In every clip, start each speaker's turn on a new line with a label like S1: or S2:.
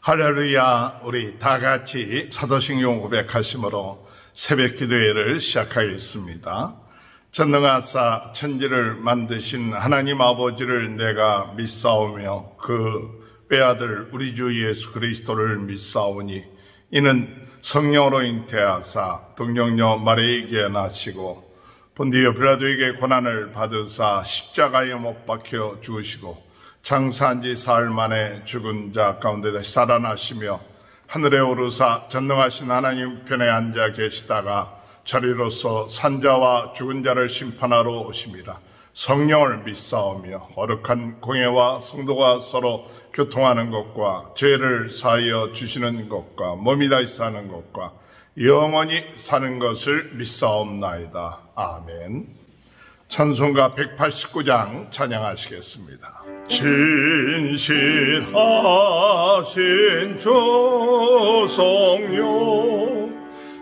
S1: 할렐루야. 우리 다 같이 사도신경 고백하심으로 새벽 기도회를 시작하겠습니다. 전능하사 천지를 만드신 하나님 아버지를 내가 믿사오며 그 외아들 우리 주 예수 그리스도를 믿사오니 이는 성령으로 잉태하사 동정녀 마리아에게 나시고 본디오 빌라도에게 고난을 받으사 십자가에 못 박혀 죽으시고 장사한 지 사흘 만에 죽은 자 가운데 다시 살아나시며 하늘에 오르사 전능하신 하나님 편에 앉아 계시다가 저리로서 산자와 죽은 자를 심판하러 오심이라. 성령을 믿사오며 거룩한 공예와 성도가 서로 교통하는 것과 죄를 사하여 주시는 것과 몸이 다시 사는 것과 영원히 사는 것을 믿사옵나이다. 아멘. 찬송가 189장 찬양하시겠습니다. 진실하신 주 성령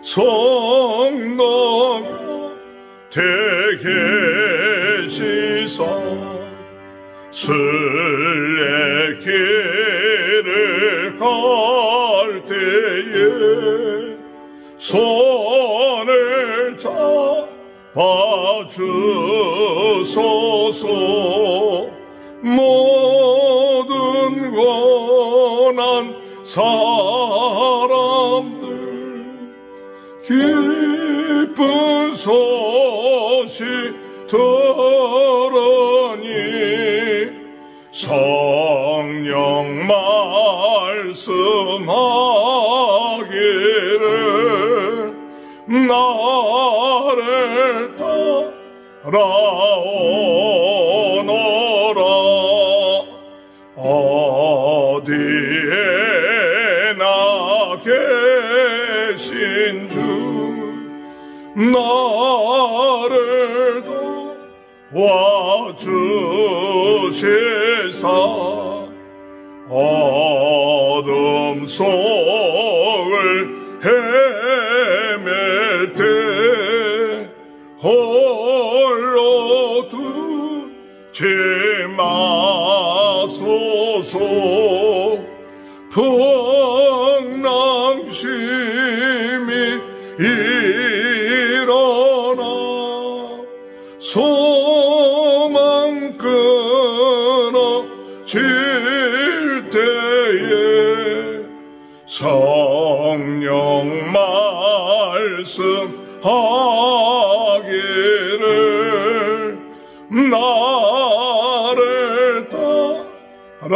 S1: 성령 대계시사 순례 길을 갈 때에 손을 잡아주소서. 모든 고난 사람들 기쁜 소식 들으니 성령 말씀하기를 나를 따라오너라. 어디에나 계신 주 나를 도와주시사 어둠 속을 헤맬 때 홀로 두지 마소서. 풍랑심이 일어나 소망 끊어질 때에 성령 말씀하기를 나를 따라오너라.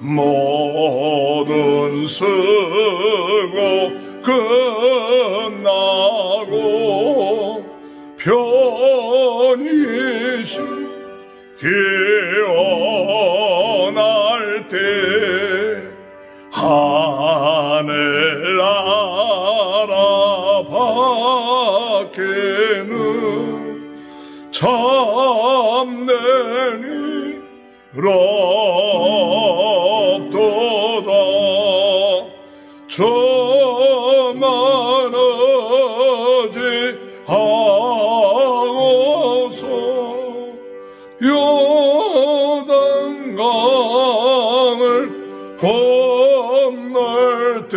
S1: 모든 수고 끝나고 편히 깨어날 때 하늘나라 밖에는 참내니 롭도다. 저만 어지 하고서 요단강을 건널 때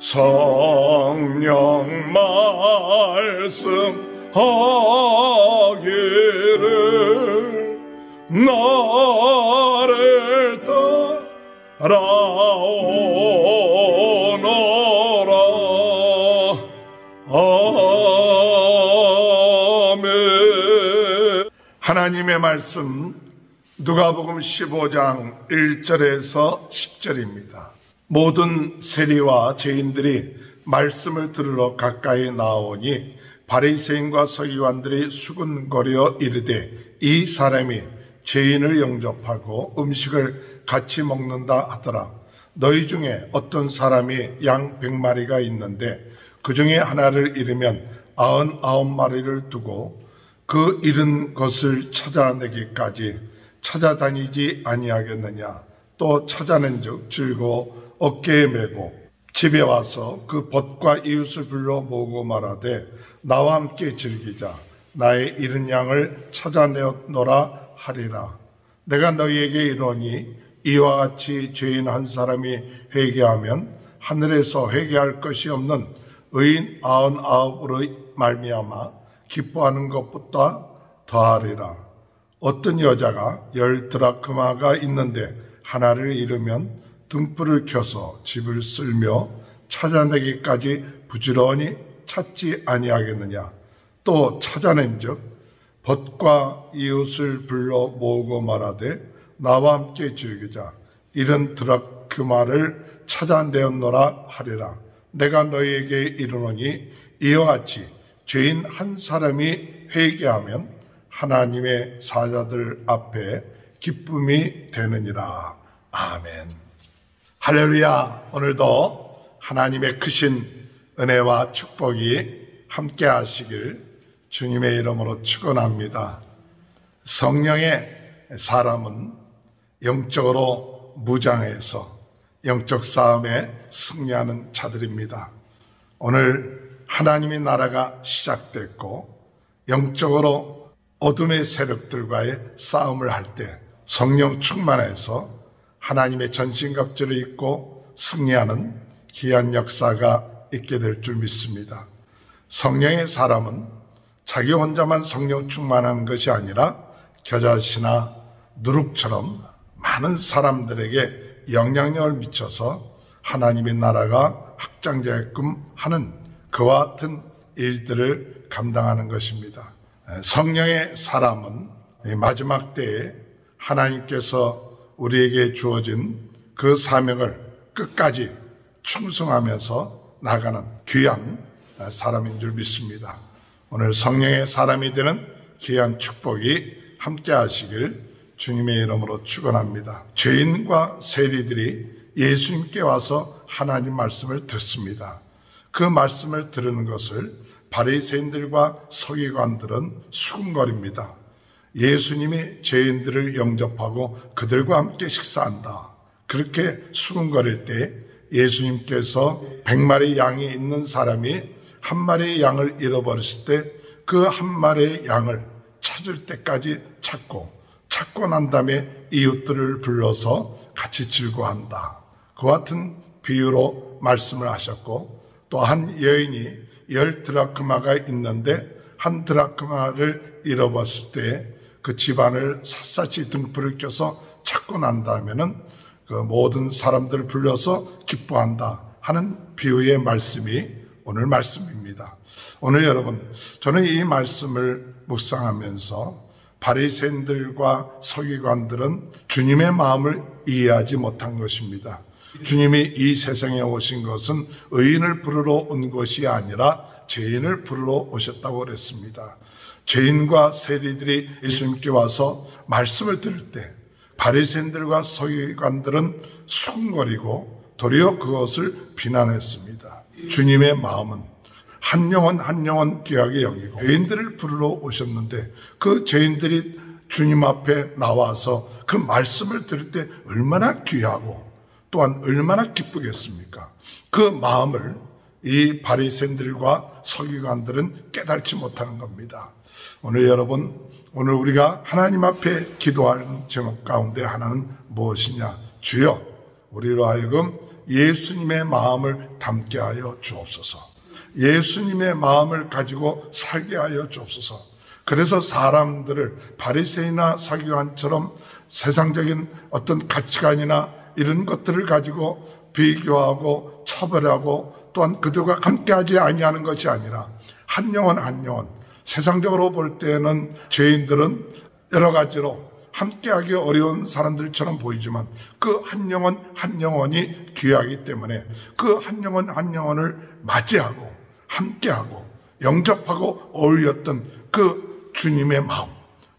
S1: 성령 말씀하기를 나를 따라오너라. 아멘. 하나님의 말씀 누가복음 15장 1절에서 10절입니다. 모든 세리와 죄인들이 말씀을 들으러 가까이 나오니 바리새인과 서기관들이 수군거려 이르되 이 사람이 죄인을 영접하고 음식을 같이 먹는다 하더라. 너희 중에 어떤 사람이 양 100마리가 있는데 그 중에 하나를 잃으면 99마리를 두고 그 잃은 것을 찾아내기까지 찾아다니지 아니하겠느냐. 또 찾아낸즉 들고 어깨에 메고 집에 와서 그 벗과 이웃을 불러 모으고 말하되 나와 함께 즐기자. 나의 잃은 양을 찾아내었노라 하리라. 내가 너희에게 이르노니 이와 같이 죄인 한 사람이 회개하면 하늘에서 회개할 것이 없는 의인 99으로 말미암아 기뻐하는 것보다 더하리라. 어떤 여자가 10드라크마가 있는데 하나를 잃으면 등불을 켜서 집을 쓸며 찾아내기까지 부지런히 찾지 아니하겠느냐. 또 찾아낸즉 벗과 이웃을 불러 모으고 말하되 나와 함께 즐기자. 이런 드라크마를 찾아내었노라 하리라. 내가 너희에게 이르노니 이와 같이 죄인 한 사람이 회개하면 하나님의 사자들 앞에 기쁨이 되느니라. 아멘. 할렐루야. 오늘도 하나님의 크신 은혜와 축복이 함께 하시길 주님의 이름으로 축원합니다. 성령의 사람은 영적으로 무장해서 영적 싸움에 승리하는 자들입니다. 오늘 하나님의 나라가 시작됐고 영적으로 어둠의 세력들과의 싸움을 할 때 성령 충만해서 하나님의 전신갑주를 입고 승리하는 귀한 역사가 있게 될 줄 믿습니다. 성령의 사람은 자기 혼자만 성령 충만한 것이 아니라 겨자씨나 누룩처럼 많은 사람들에게 영향력을 미쳐서 하나님의 나라가 확장되게끔 하는 그와 같은 일들을 감당하는 것입니다. 성령의 사람은 마지막 때에 하나님께서 우리에게 주어진 그 사명을 끝까지 충성하면서 나가는 귀한 사람인 줄 믿습니다. 오늘 성령의 사람이 되는 귀한 축복이 함께 하시길 주님의 이름으로 축원합니다. 죄인과 세리들이 예수님께 와서 하나님 말씀을 듣습니다. 그 말씀을 들으는 것을 바리새인들과 서기관들은 수군거립니다. 예수님이 죄인들을 영접하고 그들과 함께 식사한다. 그렇게 수군거릴 때 예수님께서 100마리 양이 있는 사람이 한 마리의 양을 잃어버렸을 때 그 한 마리의 양을 찾을 때까지 찾고 난 다음에 이웃들을 불러서 같이 즐거워한다. 그와 같은 비유로 말씀을 하셨고 또 한 여인이 10드라크마가 있는데 한 드라크마를 잃어버렸을 때 그 집안을 샅샅이 등불을 켜서 찾고 난 다음에는 그 모든 사람들을 불러서 기뻐한다 하는 비유의 말씀이 오늘 말씀입니다. 오늘 여러분, 저는 이 말씀을 묵상하면서 바리새인들과 서기관들은 주님의 마음을 이해하지 못한 것입니다. 주님이 이 세상에 오신 것은 의인을 부르러 온 것이 아니라 죄인을 부르러 오셨다고 그랬습니다. 죄인과 세리들이 예수님께 와서 말씀을 들을 때 바리새인들과 서기관들은 수군거리고 도리어 그것을 비난했습니다. 주님의 마음은 한 영혼 귀하게 여기고 죄인들을 부르러 오셨는데 그 죄인들이 주님 앞에 나와서 그 말씀을 들을 때 얼마나 귀하고 또한 얼마나 기쁘겠습니까? 그 마음을 이 바리새인들과 서기관들은 깨달지 못하는 겁니다. 오늘 여러분, 오늘 우리가 하나님 앞에 기도하는 제목 가운데 하나는 무엇이냐? 주여, 우리로 하여금 예수님의 마음을 담게 하여 주옵소서. 예수님의 마음을 가지고 살게 하여 주옵소서. 그래서 사람들을 바리새인이나 서기관처럼 세상적인 어떤 가치관이나 이런 것들을 가지고 비교하고 차별하고 또한 그들과 함께하지 아니하는 것이 아니라 한 영혼 세상적으로 볼 때는 죄인들은 여러 가지로 함께하기 어려운 사람들처럼 보이지만 그 한 영혼이 귀하기 때문에 그 한 영혼을 맞이하고 함께하고 영접하고 어울렸던 그 주님의 마음,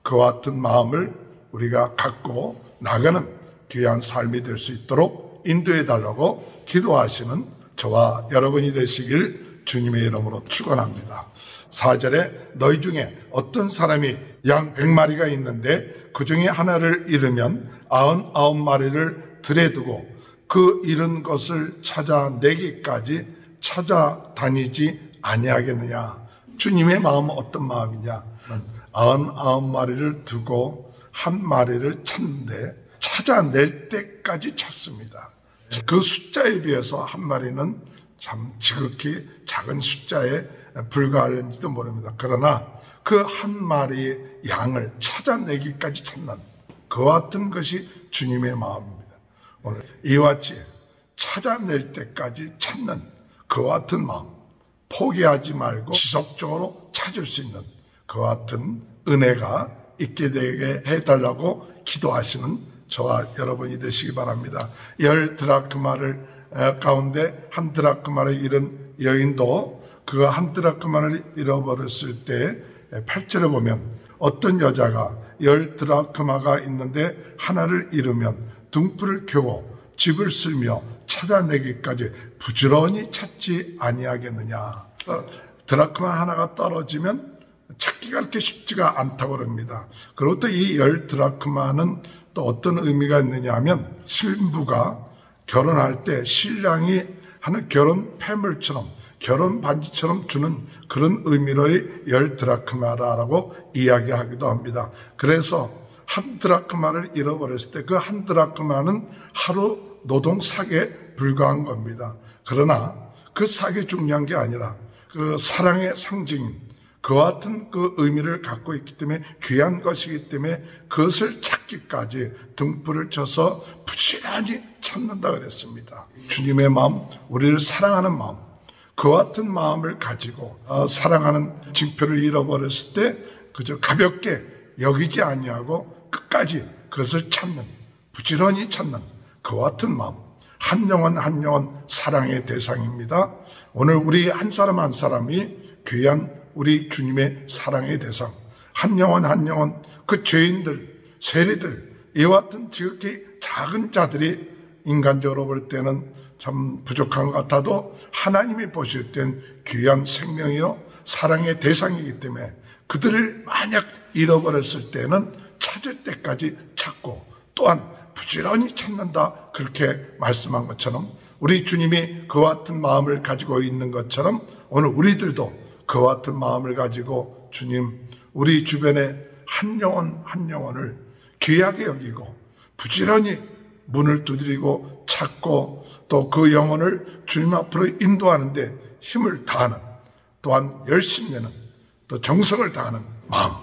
S1: 그와 같은 마음을 우리가 갖고 나가는 귀한 삶이 될 수 있도록 인도해 달라고 기도하시는 저와 여러분이 되시길 주님의 이름으로 축원합니다. 4절에 너희 중에 어떤 사람이 양 100마리가 있는데 그 중에 하나를 잃으면 99마리를 들에 두고 그 잃은 것을 찾아내기까지 찾아다니지 아니하겠느냐. 주님의 마음은 어떤 마음이냐? 99마리를 두고
S2: 한 마리를 찾는데 찾아낼 때까지 찾습니다. 그 숫자에 비해서 한 마리는 참 지극히 작은 숫자에 불과할는지도 모릅니다. 그러나 그 한 마리의 양을 찾아내기까지 찾는 그와 같은 것이 주님의 마음입니다. 오늘 이와 같이 찾아낼 때까지 찾는 그와 같은 마음, 포기하지 말고 지속적으로 찾을 수 있는 그와 같은 은혜가 있게 되게 해달라고 기도하시는 저와 여러분이 되시기 바랍니다. 10드라크마를 가운데 한 드라크마를 잃은 여인도 그 한 드라크마를 잃어버렸을 때 8절에 보면 어떤 여자가 10드라크마가 있는데 하나를 잃으면 등불을 켜고 집을 쓸며 찾아내기까지 부지런히 찾지 아니하겠느냐. 드라크마 하나가 떨어지면 찾기가 그렇게 쉽지가 않다고 그럽니다. 그리고 또 이 10드라크마는 또 어떤 의미가 있느냐 하면 신부가 결혼할 때 신랑이 하는 결혼 폐물처럼 결혼 반지처럼 주는 그런 의미로의 10드라크마라고 이야기하기도 합니다. 그래서 한 드라크마를 잃어버렸을 때 그 한 드라크마는 하루 노동 삭에 불과한 겁니다. 그러나 그 삭이 중요한 게 아니라 그 사랑의 상징인 그와 같은 그 의미를 갖고 있기 때문에 귀한 것이기 때문에 그것을 찾기까지 등불을 쳐서 부지런히 찾는다 그랬습니다. 주님의 마음, 우리를 사랑하는 마음, 그와 같은 마음을 가지고 사랑하는 징표를 잃어버렸을 때 그저 가볍게 여기지 아니하고 끝까지 그것을 찾는, 부지런히 찾는 그와 같은 마음, 한 영혼 한 영혼 사랑의 대상입니다. 오늘 우리 한 사람 한 사람이 귀한 우리 주님의 사랑의 대상, 한 영혼 한 영혼 그 죄인들, 세리들, 이와 같은 지극히 작은 자들이 인간적으로 볼 때는 참 부족한 것 같아도 하나님이 보실 땐 귀한 생명이요 사랑의 대상이기 때문에 그들을 만약 잃어버렸을 때는 찾을 때까지 찾고 또한 부지런히 찾는다 그렇게 말씀한 것처럼 우리 주님이 그와 같은 마음을 가지고 있는 것처럼 오늘 우리들도 그와 같은 마음을 가지고 주님 우리 주변에 한 영혼 한 영혼을 귀하게 여기고 부지런히 문을 두드리고 찾고 또 그 영혼을 주님 앞으로 인도하는데 힘을 다하는 또한 열심히 내는 또 정성을 다하는 마음,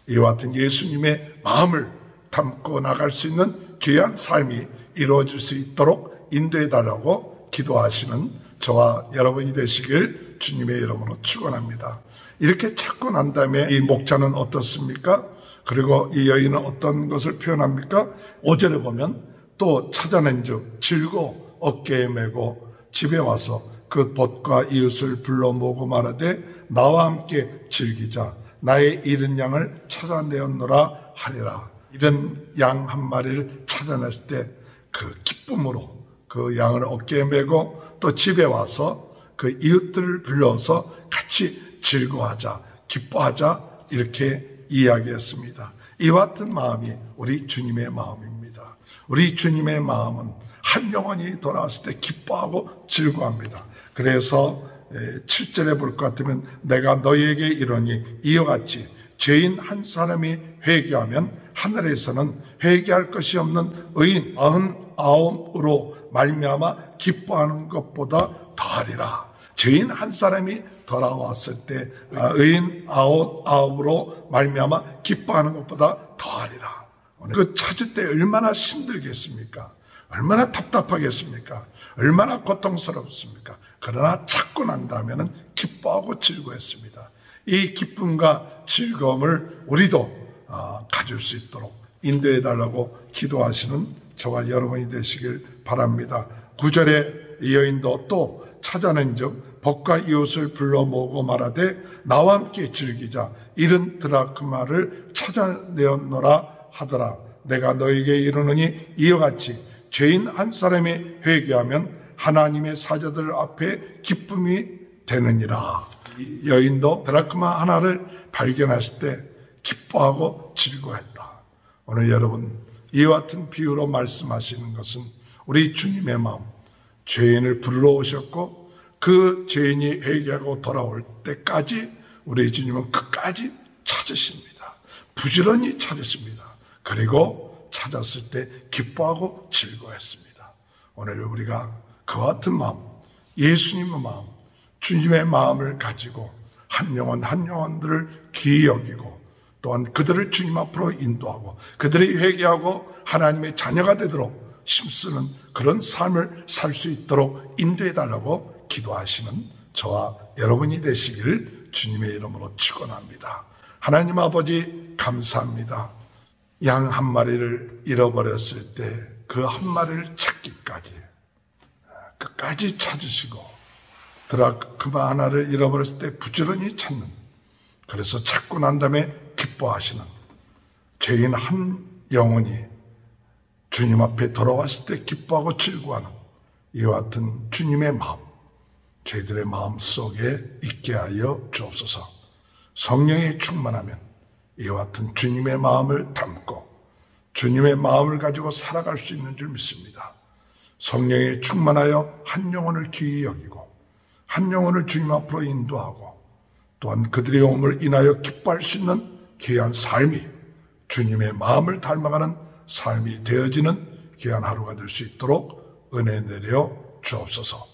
S2: 이와 같은 예수님의 마음을 담고 나갈 수 있는 귀한 삶이 이루어질 수 있도록 인도해 달라고 기도하시는 저와 여러분이 되시길 주님의 이름으로 축원합니다. 이렇게 찾고 난 다음에 이 목자는 어떻습니까? 그리고 이 여인은 어떤 것을 표현합니까? 5절에 보면 또 찾아낸 즉 질고 어깨에 메고 집에 와서 그 벗과 이웃을 불러 모으고 말하되 나와 함께 즐기자 나의 잃은 양을 찾아내었노라 하리라. 잃은 양 한 마리를 찾아냈을 때 그 기쁨으로 그 양을 어깨에 메고 또 집에 와서 그 이웃들을 불러서 같이 즐거워하자 기뻐하자 이렇게 이야기했습니다. 이와 같은 마음이 우리 주님의 마음입니다. 우리 주님의 마음은 한 영혼이 돌아왔을 때 기뻐하고 즐거워합니다. 그래서 7절에 볼 것 같으면 내가 너희에게 이르노니 이와 같이 죄인 한 사람이 회개하면 하늘에서는 회개할 것이 없는 의인 99으로 말미암아 기뻐하는 것보다 더하리라. 죄인 한 사람이 돌아왔을 때 의인 99으로 말미암아 기뻐하는 것보다 더하리라. 그 찾을 때 얼마나 힘들겠습니까? 얼마나 답답하겠습니까? 얼마나 고통스럽습니까? 그러나 찾고 난 다음에는 기뻐하고 즐거웠습니다. 이 기쁨과 즐거움을 우리도 가질 수 있도록 인도해 달라고 기도하시는 저와 여러분이 되시길 바랍니다. 9절에 이 여인도 또 찾아낸 즉 벗과 이웃을 불러 모으고 말하되 나와 함께 즐기자 잃은 드라크마를 찾아내었노라 하더라. 내가 너에게 이르노니 이와 같이 죄인 한 사람이 회개하면 하나님의 사자들 앞에 기쁨이 되느니라. 이 여인도 드라크마 하나를 발견했을 때 기뻐하고 즐거워했다. 오늘 여러분 이와 같은 비유로 말씀하시는 것은 우리 주님의 마음, 죄인을 부르러 오셨고 그 죄인이 회개하고 돌아올 때까지 우리 주님은 끝까지 찾으십니다. 부지런히 찾으십니다. 그리고 찾았을 때 기뻐하고 즐거워했습니다. 오늘 우리가 그와 같은 마음, 예수님의 마음, 주님의 마음을 가지고 한 영혼 한 영혼들을 귀히 여기고 또한 그들을 주님 앞으로 인도하고 그들이 회개하고 하나님의 자녀가 되도록 힘쓰는 그런 삶을 살 수 있도록 인도해달라고 기도하시는 저와 여러분이 되시길 주님의 이름으로 축원합니다. 하나님 아버지 감사합니다. 양 한 마리를 잃어버렸을 때 그 한 마리를 찾기까지 끝까지 찾으시고 드라크마 하나를 잃어버렸을 때 부지런히 찾는, 그래서 찾고 난 다음에 기뻐하시는 죄인 한 영혼이 주님 앞에 돌아왔을 때 기뻐하고 즐거워하는 이와 같은 주님의 마음, 저희들의 마음 속에 있게 하여 주옵소서. 성령이 충만하면 이와 같은 주님의 마음을 담고 주님의 마음을 가지고 살아갈 수 있는 줄 믿습니다. 성령이 충만하여 한 영혼을 귀히 여기고 한 영혼을 주님 앞으로 인도하고 또한 그들의 영혼을 인하여 기뻐할 수 있는 귀한 삶이 주님의 마음을 닮아가는 삶이 되어지는 귀한 하루가 될 수 있도록 은혜 내려 주옵소서.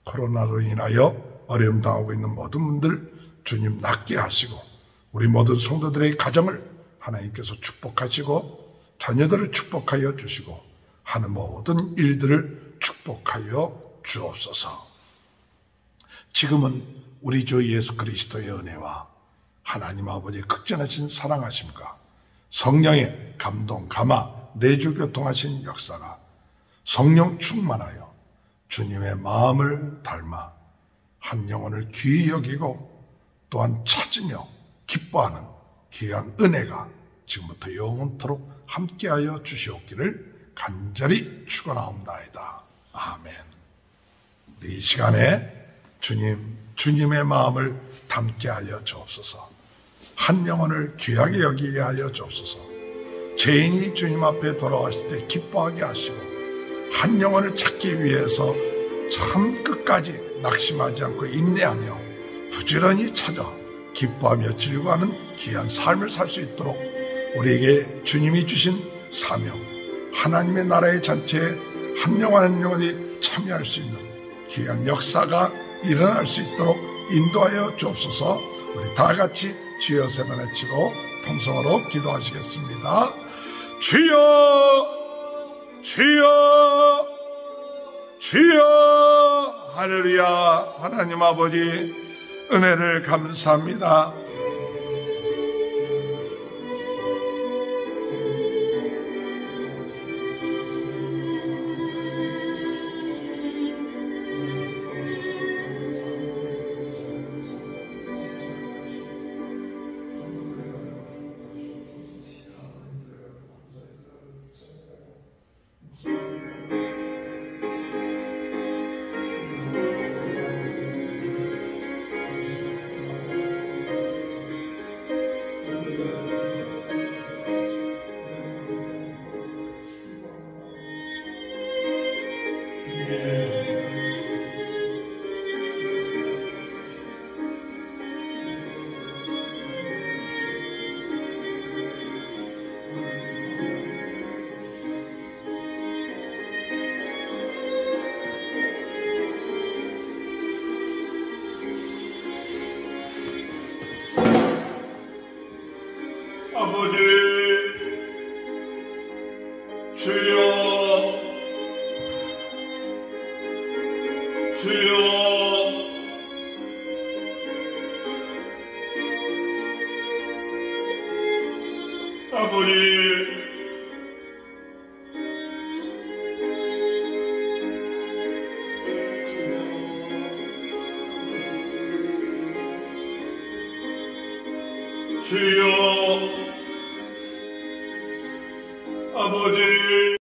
S2: 코로나로 인하여 어려움 당하고 있는 모든 분들 주님 낫게 하시고 우리 모든 성도들의 가정을 하나님께서 축복하시고 자녀들을 축복하여 주시고 하는 모든 일들을 축복하여 주옵소서. 지금은 우리 주 예수 그리스도의 은혜와 하나님 아버지의 극진하신 사랑하심과 성령의 감동, 감화, 내주 교통하신 역사가 성령 충만하여 주님의 마음을 닮아 한 영혼을 귀히 여기고 또한 찾으며 기뻐하는 귀한 은혜가 지금부터 영원토록 함께하여 주시옵기를 간절히 축원하옵나이다. 아멘. 우리 이 시간에 주님의 마음을 담게 하여 주옵소서. 한 영혼을 귀하게 여기게 하여 주옵소서. 죄인이 주님 앞에 돌아왔을 때 기뻐하게 하시고 한 영혼을 찾기 위해서 참 끝까지 낙심하지 않고 인내하며 부지런히 찾아 기뻐하며 즐거워하는 귀한 삶을 살 수 있도록 우리에게 주님이 주신 사명, 하나님의 나라의 잔치에 한 영혼 한 영혼이 참여할 수 있는 귀한 역사가 일어날 수 있도록 인도하여 주옵소서. 우리 다 같이 주여 세 번 외치고 통성으로 기도하시겠습니다. 주여, 주여, 주여. 할렐루야. 하나님 아버지 은혜를 감사합니다. 아버지, 주여, 주여, 아버지, 주여, 아버지,